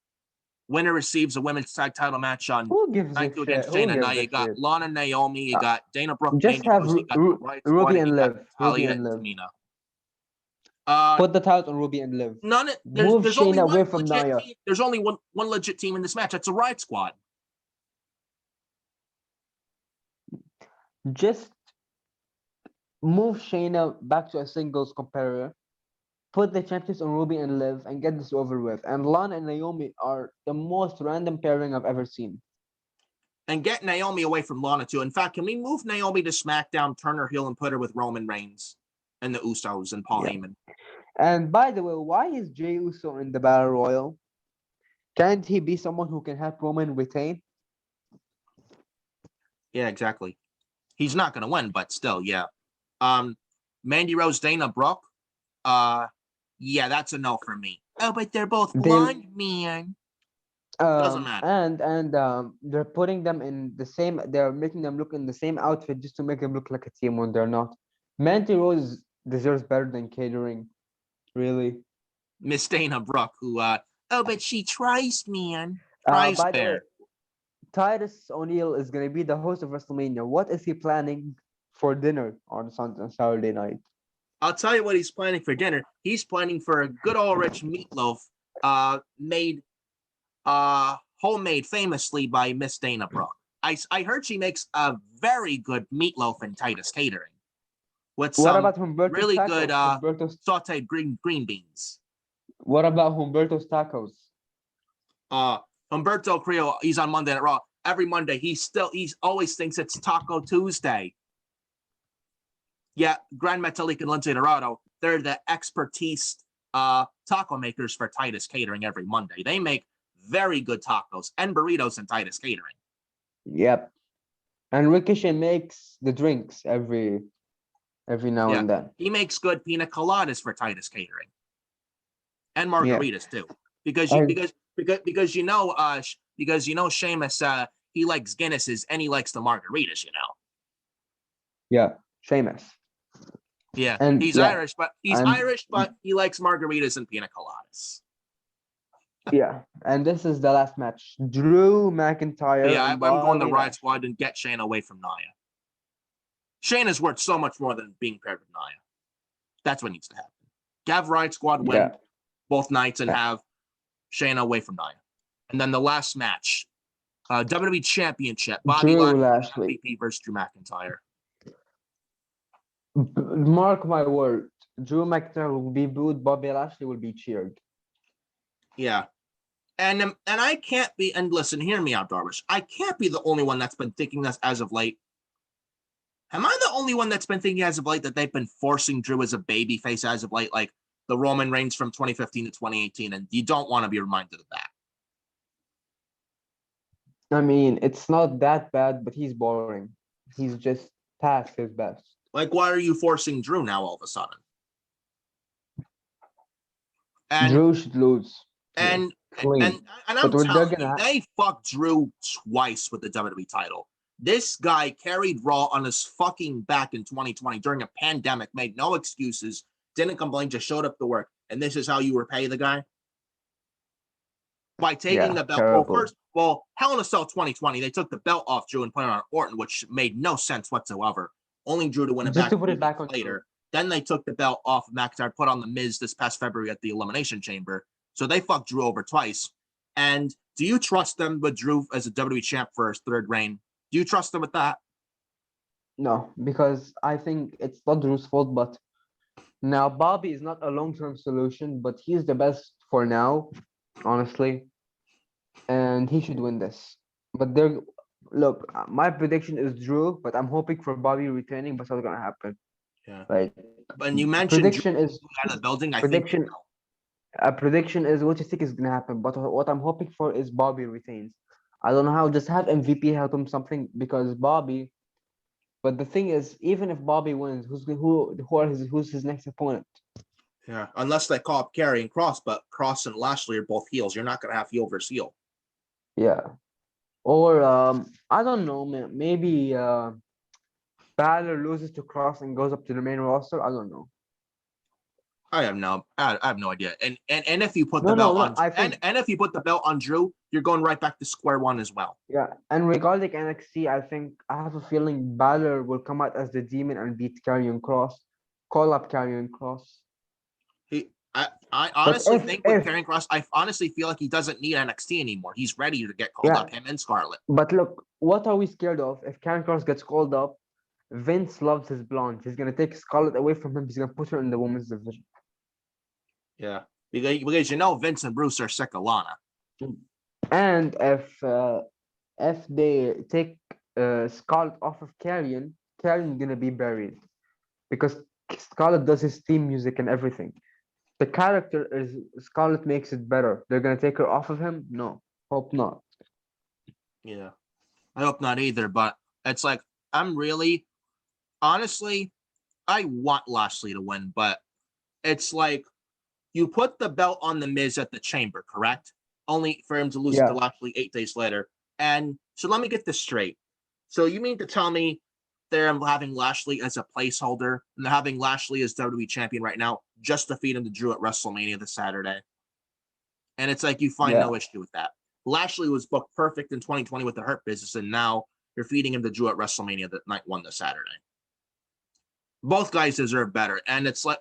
Winner receives a women's tag title match on night against Shayna. Now you got Lana, Naomi. You got Dana Brooke. Just have Ruby and Liv. Talia and Tamina. Put the title on Ruby and Liv. There's Shayna away from Nia. There's only one legit team in this match. It's a Riot Squad. Just move Shayna back to a singles competitor. Put the champions on Ruby and Liv and get this over with. And Lana and Naomi are the most random pairing I've ever seen. And get Naomi away from Lana too. In fact, can we move Naomi to SmackDown, turn her heel, and put her with Roman Reigns and the Usos and Paul Heyman? And by the way, why is Jey Uso in the Battle Royal? Can't he be someone who can help Roman retain? Yeah, exactly. He's not going to win, but still, yeah. Mandy Rose, Dana Brooke. Yeah, that's a no for me. Oh, but they're both blonde, man. Doesn't matter. And they're putting them in the same. They're making them look in the same outfit just to make them look like a team when they're not. Mandy Rose deserves better than catering, really. Miss Dana Brooke, who but she tries, man. Tries by the way, Titus O'Neil is gonna be the host of WrestleMania. What is he planning for dinner on Saturday night? I'll tell you what he's planning for dinner. He's planning for a good old rich meatloaf, made homemade famously by Miss Dana Brooke. I heard she makes a very good meatloaf in Titus Catering. with What some about Humberto's really good tacos? Humberto's. sauteed green beans. What about Humberto's tacos? Humberto Carrillo, he's on Monday Night Raw. Every Monday, he always thinks it's Taco Tuesday. Yeah, Grand Metalik and Lindsay Dorado, they're the expertise taco makers for Titus Catering every Monday. They make very good tacos and burritos in Titus Catering. Yep. And Ricochet makes the drinks every now and then. He makes good pina coladas for Titus Catering. And margaritas too. Because Sheamus he likes Guinnesses and he likes the margaritas, Yeah, Sheamus. Yeah, and he's Irish, but he likes margaritas and pina coladas. Yeah, and this is the last match: Drew McIntyre. Yeah, and I'm going the Bobby Riot Lashley. Squad and get Shayna away from Nia. Shayna's worth so much more than being paired with Nia. That's what needs to happen. Have Riot Squad win both nights and have Shayna away from Nia. And then the last match, WWE Championship, Bobby Lashley MVP versus Drew McIntyre. Mark my word, Drew McIntyre will be booed, Bobby Lashley will be cheered. Yeah. And I can't be, and listen, hear me out, Darvish. I can't be the only one that's been thinking this as of late. Am I the only one that's been thinking as of late that they've been forcing Drew as a babyface as of late, like the Roman Reigns from 2015 to 2018, and you don't want to be reminded of that? I mean, it's not that bad, but he's boring. He's just past his best. Like, why are you forcing Drew now all of a sudden? And Drew should lose. And I'm telling you, they fucked Drew twice with the WWE title. This guy carried Raw on his fucking back in 2020 during a pandemic, made no excuses, didn't complain, just showed up to work. And this is how you repay the guy? By taking the belt. Hell in a Cell 2020, they took the belt off Drew and put it on Orton, which made no sense whatsoever. Only Drew to win it just back to put it back on later. Drew. Then they took the belt off of McIntyre, put on the Miz this past February at the Elimination Chamber. So they fucked Drew over twice. And do you trust them with Drew as a WWE champ for his third reign? Do you trust them with that? No, because I think it's not Drew's fault, but now Bobby is not a long-term solution, but he's the best for now, honestly. And he should win this. But look, my prediction is Drew, but I'm hoping for Bobby retaining, but it's not gonna happen. Yeah. Like, when you mentioned prediction Drew is out of the building, prediction. A prediction is what you think is gonna happen, but what I'm hoping for is Bobby retains. I don't know how. Just have MVP help him something because Bobby. But the thing is, even if Bobby wins, who's his next opponent? Yeah, unless they call up Karrion Kross, but Kross and Lashley are both heels. You're not gonna have heel versus heel. Yeah, or I don't know, man. Maybe Balor loses to Kross and goes up to the main roster. I don't know. I have no idea. And if you put the belt on, and if you put the belt on Drew, you're going right back to square one as well. Yeah, and regarding NXT, I have a feeling Balor will come out as the demon and beat Karrion Kross. Call up Karrion Kross. I honestly think with Karrion Kross, I honestly feel like he doesn't need NXT anymore. He's ready to get called up, him and Scarlett. But look, what are we scared of? If Karrion Kross gets called up, Vince loves his blonde. He's gonna take Scarlett away from him. He's gonna put her in the women's division. Yeah, because Vince and Bruce are sick of Lana. And if they take Scarlett off of Karrion gonna be buried because Scarlett does his theme music and everything. The character is Scarlett makes it better. They're gonna take her off of him? No, hope not. Yeah, I hope not either. But it's like honestly, I want Lashley to win, but it's like you put the belt on the Miz at the Chamber, correct? Only for him to lose it to Lashley 8 days later. And so let me get this straight. So you mean to tell me they're having Lashley as a placeholder and they're having Lashley as WWE champion right now just to feed him to Drew at WrestleMania this Saturday? And it's like you find no issue with that. Lashley was booked perfect in 2020 with the Hurt Business, and now you're feeding him to Drew at WrestleMania the night one this Saturday. Both guys deserve better. And it's like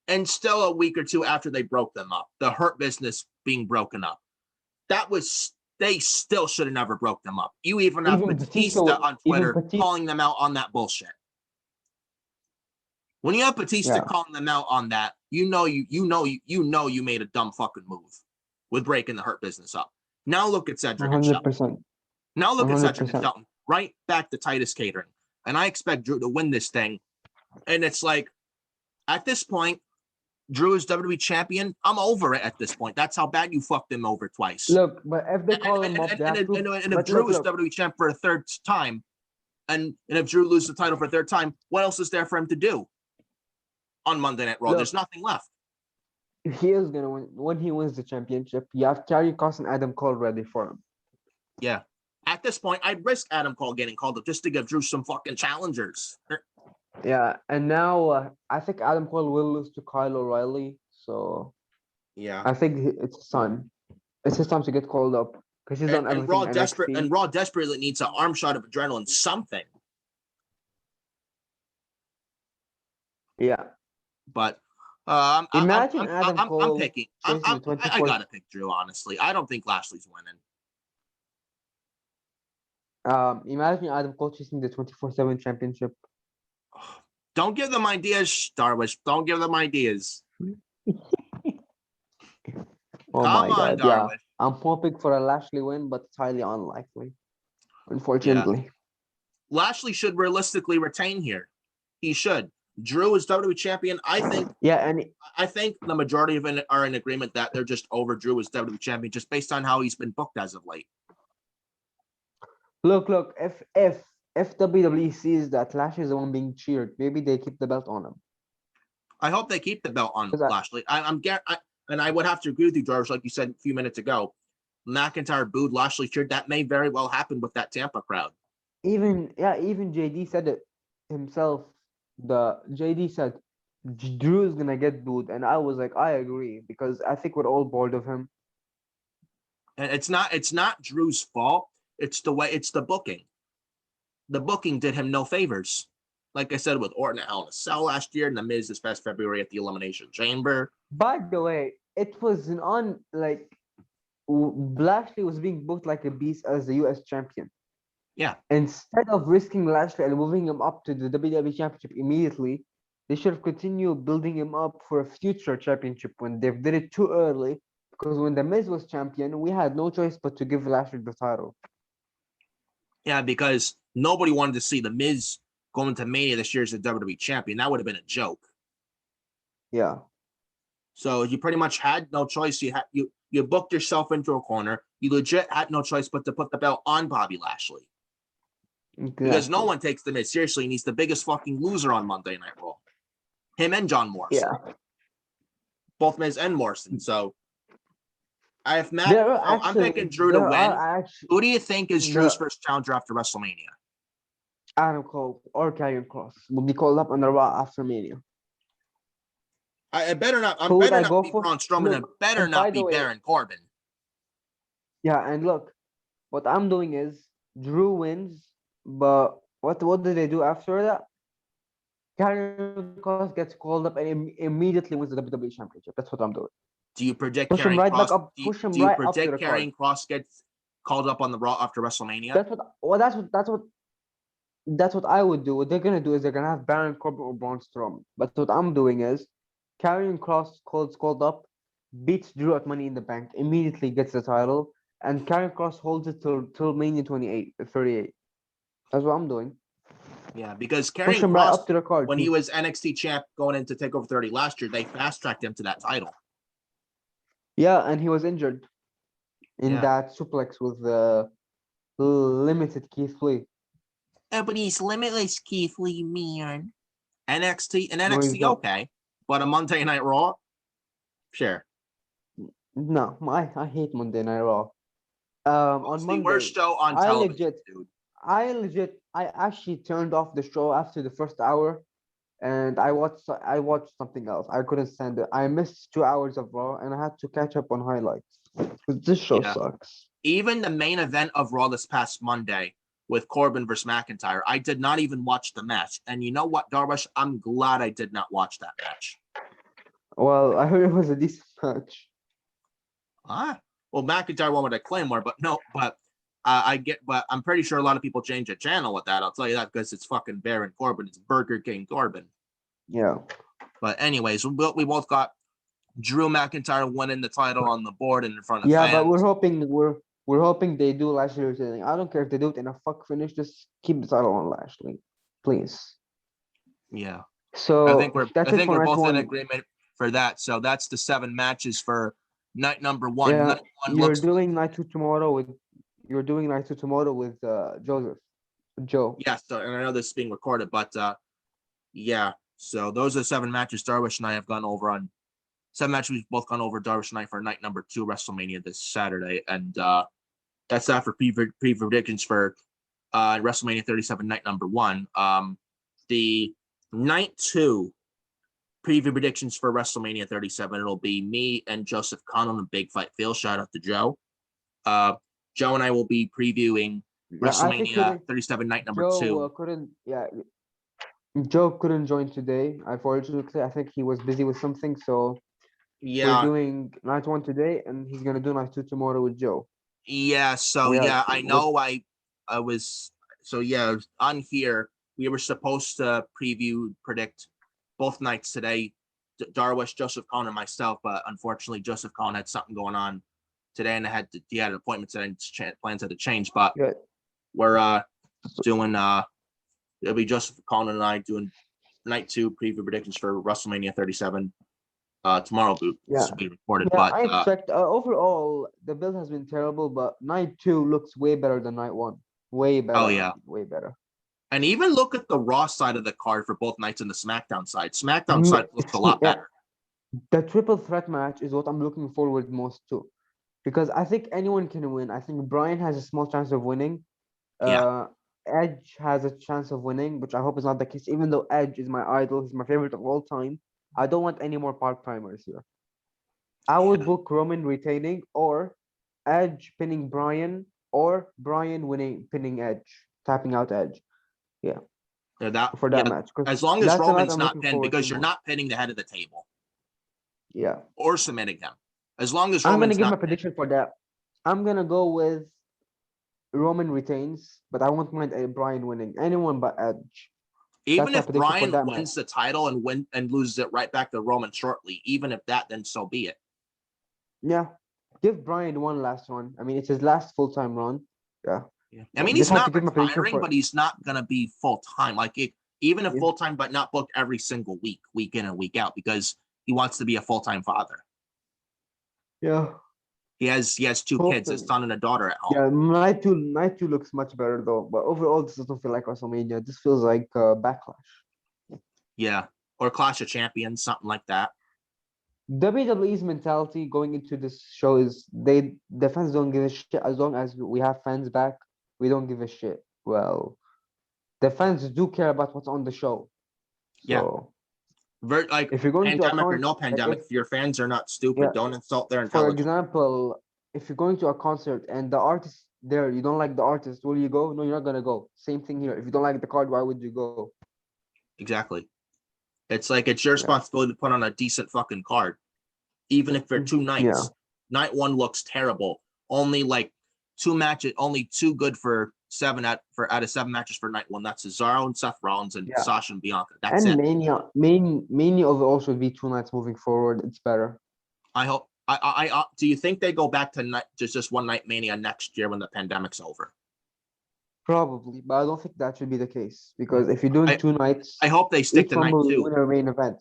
and still a week or two after they broke them up, the Hurt Business being broken up. They still should have never broke them up. You even have Batista on Twitter calling them out on that bullshit. When you have Batista Yeah, calling them out on that, you know you made a dumb fucking move with breaking the Hurt Business up. Now look at Cedric and Shelton. 100%. Now look at Cedric and 100%. Shelton. Right back to Titus Catering. And I expect Drew to win this thing. And it's like, at this point, Drew is WWE champion. I'm over it at this point. That's how bad you fucked him over twice. Look, but if they call him up, they have to. And if Drew is WWE champ for a third time, and if Drew loses the title for a third time, what else is there for him to do on Monday Night Raw? Look, there's nothing left. He is gonna win when he wins the championship. You have Karrion Kross and Adam Cole ready for him. Yeah. At this point, I'd risk Adam Cole getting called up just to give Drew some fucking challengers. Yeah, and now I think Adam Cole will lose to Kyle O'Reilly. So yeah, I think it's his time. It's his time to get called up because he's done everything. And Raw desperately needs an arm shot of adrenaline, something. Yeah, but imagine Adam Cole. I'm picking. I gotta pick Drew. Honestly, I don't think Lashley's winning. Imagine Adam Cole chasing the 24/7 championship. Don't give them ideas, Darvish. Don't give them ideas. Oh my God! Darvish. Yeah, I'm hoping for a Lashley win, but it's highly unlikely, unfortunately. Yeah. Lashley should realistically retain here. He should. Drew is WWE champion. I think. Yeah, and I think the majority of it are in agreement that they're just over Drew as WWE champion, just based on how he's been booked as of late. Look. If WWE sees that Lashley is the one being cheered, maybe they keep the belt on him. I hope they keep the belt on Lashley. And I would have to agree with you, George, like you said a few minutes ago. McIntyre booed, Lashley cheered. That may very well happen with that Tampa crowd. Even JD said it himself. JD said Drew is gonna get booed, and I was like, I agree because I think we're all bored of him. And it's not Drew's fault. It's the booking. The booking did him no favors. Like I said, with Orton at Hell in a Cell last year and The Miz this past February at the Elimination Chamber. By the way, it was Lashley was being booked like a beast as the US champion. Yeah. Instead of risking Lashley and moving him up to the WWE Championship immediately, they should have continued building him up for a future championship when they did it too early. Because when The Miz was champion, we had no choice but to give Lashley the title. Yeah, because nobody wanted to see The Miz going to Mania this year as a WWE champion. That would have been a joke. Yeah. So you pretty much had no choice. You booked yourself into a corner. You legit had no choice but to put the belt on Bobby Lashley. Exactly. Because no one takes The Miz seriously, and he's the biggest fucking loser on Monday Night Raw. Him and John Morrison. Yeah. Both Miz and Morrison. So I'm thinking Drew to win. Who do you think is Drew's first challenger after WrestleMania? Adam Cole or Karrion Kross will be called up on the Raw after Mania. I better not. I better not be Braun Strowman. It better not be Baron Corbin. Yeah, and look, what I'm doing is Drew wins, but what do they do after that? Karrion Kross gets called up and immediately wins the WWE Championship. That's what I'm doing. Do you predict Karrion Kross? Do you predict Karrion Kross gets called up on the Raw after WrestleMania? That's what I would do. What they're gonna do is they're gonna have Baron Corbin or Braun Strowman. But what I'm doing is Karrion Kross called up, beats Drew at Money in the Bank, immediately gets the title, and Karrion Kross holds it till Mania 38. That's what I'm doing. Yeah, because Karrion Kross, right up to the card, when he was NXT champ going into TakeOver 30 last year, they fast-tracked him to that title. Yeah, and he was injured in that suplex with the limited Keith Lee. Yeah, but he's limitless Keith Lee, man. NXT, okay. But a Monday Night Raw? Sure. No, I hate Monday Night Raw. On Monday, worst show on television, dude. I actually turned off the show after the first hour, and I watched something else. I couldn't stand it. I missed 2 hours of Raw, and I had to catch up on highlights. This show sucks. Even the main event of Raw this past Monday with Corbin versus McIntyre, I did not even watch the match. And you know what, Darvish? I'm glad I did not watch that match. Well, I heard it was a decent match. Well, McIntyre won with a Claymore, but I'm pretty sure a lot of people change the channel with that. I'll tell you that because it's fucking Baron Corbin. It's Burger King Corbin. Yeah. But anyways, we both got Drew McIntyre winning the title on the board and in front of Yeah, but fans. we're hoping they do Lashley retaining. I don't care if they do it in a fuck finish. Just keep the title on Lashley, please. Yeah, So I think we're both in agreement for that. So that's the 7 matches for night number 1. Yeah, Night 1 looks doing night 2 tomorrow with Joseph, Joe. yeah. So and I know this is being recorded, but yeah. So those are the 7 matches Darvish and I have gone over on. 7 matches we've both gone over Darvish and I for night number 2 WrestleMania this Saturday, and that's that for predictions for WrestleMania 37 night number 1. The night 2 preview predictions for WrestleMania 37. It'll be me and Joseph Conlon and Big Fight Phil. Shout out to Joe. Joe and I will be previewing WrestleMania 37 night number 2. Joe couldn't join today, unfortunately. I think he was busy with something, so we're doing night 1 today, and he's gonna do night 2 tomorrow with Joe. Yeah, so I know I was on here we were supposed to predict both nights today, Darwish, Joseph Cohn, and myself, but unfortunately Joseph Cohn had something going on today and he had an appointment today and plans had to change, but we're doing it'll be Joseph Cohn and I doing night 2 preview predictions for WrestleMania 37. Tomorrow will be recorded. Yeah, but I expect overall the build has been terrible, but night 2 looks way better than night 1. Way better. Oh yeah, way better. And even look at the Raw side of the card for both nights and the SmackDown side. SmackDown side looks a lot better. The triple threat match is what I'm looking forward most to, because I think anyone can win. I think Bryan has a small chance of winning. Edge has a chance of winning, which I hope is not the case. Even though Edge is my idol, he's my favorite of all time. I don't want any more part timers here. I would book Roman retaining, or Edge pinning Bryan, or Bryan pinning Edge, tapping out Edge. Yeah. For that match. As long as Roman's not pinned, because you're not pinning the head of the table. Yeah. Or submitting him. As long as I'm gonna give my prediction for that. I'm gonna go with Roman retains, but I won't mind Bryan winning. Anyone but Edge. Even if Bryan wins the title and loses it right back to Roman shortly, even if that, then so be it. Yeah. Give Bryan one last one. I mean, it's his last full-time run. Yeah. I mean, he's not retiring, but he's not going to be full-time. Like, even if full-time, but not booked every single week in and week out, because he wants to be a full-time father. Yeah. He has 2 kids, a son and a daughter at home. Yeah, night two looks much better, though. But overall, this doesn't feel like WrestleMania. This feels like Backlash. Yeah. Or Clash of Champions, something like that. WWE's mentality going into this show is the fans don't give a shit. As long as we have fans back, we don't give a shit. Well, the fans do care about what's on the show. So, if you're going pandemic or no pandemic, if your fans are not stupid, don't insult their intelligence. For example, if you're going to a concert and the artist there, you don't like the artist, will you go? No, you're not gonna go. Same thing here. If you don't like the card, why would you go? Exactly. It's like it's your responsibility to put on a decent fucking card, even if they're 2 nights. Yeah. Night 1 looks terrible. Only like 2 matches, only 2 good for 7 out of 7 matches for night 1. That's Cesaro and Seth Rollins and Sasha and Bianca. That's it. Mania overall should be 2 nights moving forward. It's better. I hope. I do you think they go back to just one night Mania next year when the pandemic's over? Probably, but I don't think that should be the case, because if you're doing 2 nights, I hope they stick to night 2. Winner main event.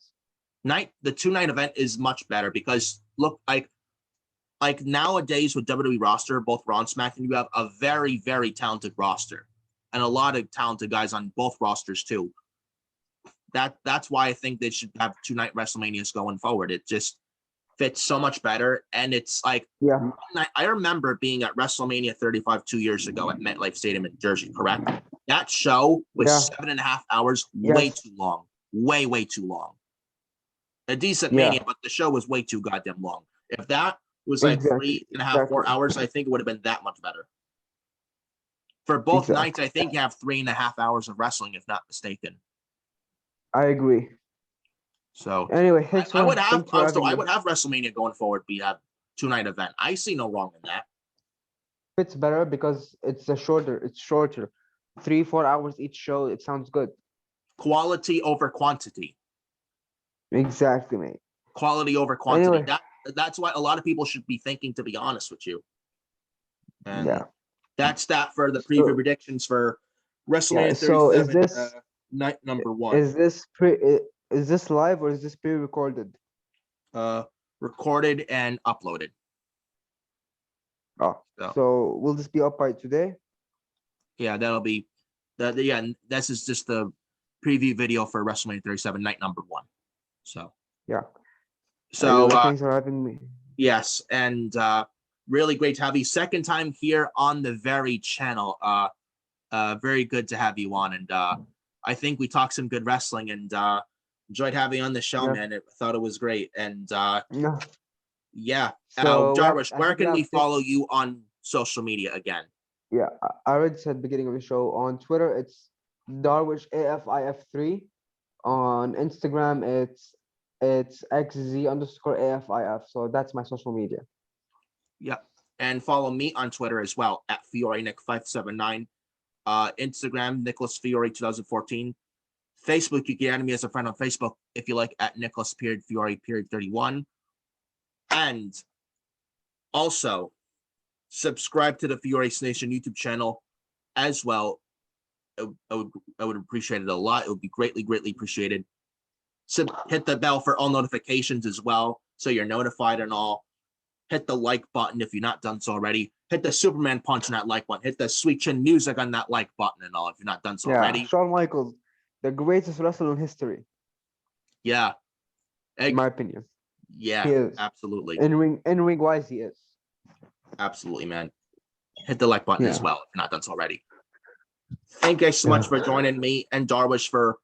The 2-night event is much better, because look, like nowadays with WWE roster, both Raw and SmackDown, you have a very, very talented roster and a lot of talented guys on both rosters too. That's why I think they should have 2-night WrestleManias going forward. It just fits so much better, and it's like I remember being at WrestleMania 35 2 years ago at MetLife Stadium in Jersey. Correct? That show was 7.5 hours, way too long, way too long. A decent Mania, but the show was way too goddamn long. If that was like 3.5, 4 hours, I think it would have been that much better. For both nights, I think you have 3.5 hours of wrestling, if not mistaken. I agree. So anyway, I would have WrestleMania going forward be a 2-night event. I see no wrong in that. It's better because it's shorter. 3-4 hours each show. It sounds good. Quality over quantity. Exactly, mate. Quality over quantity. Anyway, That's what a lot of people should be thinking, to be honest with you. And yeah. that's that for the preview So predictions for yeah. WrestleMania So 37, night number one. is this live or is this pre-recorded? Recorded and uploaded. Oh, so will this be up by today? Yeah, that'll be that. Yeah, this is just the preview video for WrestleMania 37, night number one. So yeah. So Anyway, thanks for having me. yes, and really great to have you. Second time here on the very channel. Very good to have you on, and I think we talked some good wrestling, and enjoyed having you on the show, Yeah. man. I thought it was great, and No. yeah. So Jarwish, I where think we can we have follow you on social media again? Yeah, I already said beginning of the show. On Twitter, it's Darwish AFIF3. On Instagram, it's XZ_AFIF. So that's my social media. Yep. And follow me on Twitter as well at FioreNick579. Instagram, Nicholas Fiore 2014. Facebook, you can add me as a friend on Facebook if you like at Nicholas_Fiore_31. And also subscribe to the Fiore Nation YouTube channel as well. I would appreciate it a lot. It would be greatly, greatly appreciated. So hit the bell for all notifications as well, so you're notified and all. Hit the like button if you're not done so already. Hit the Superman punch on that like button. Hit the Sweet Chin music on that like button and all if you're not done so already. Shawn Michaels, the greatest wrestler in history. Yeah. In my opinion. Yeah, he is. Absolutely. In ring wise, he is. Absolutely, man. Hit the like button as well if you're not done so already. Thank you guys so much for joining me and Darwish for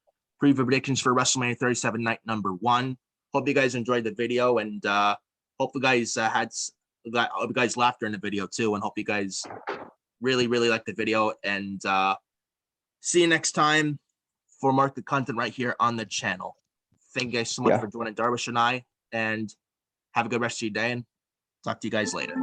preview predictions for WrestleMania 37 night number one. Hope you guys enjoyed the video, and hope you guys hope you guys laughed during the video too, and hope you guys really, really liked the video. And see you next time for market content right here on the channel. Thank you guys so much for joining Darwish and I, and have a good rest of your day, and talk to you guys later.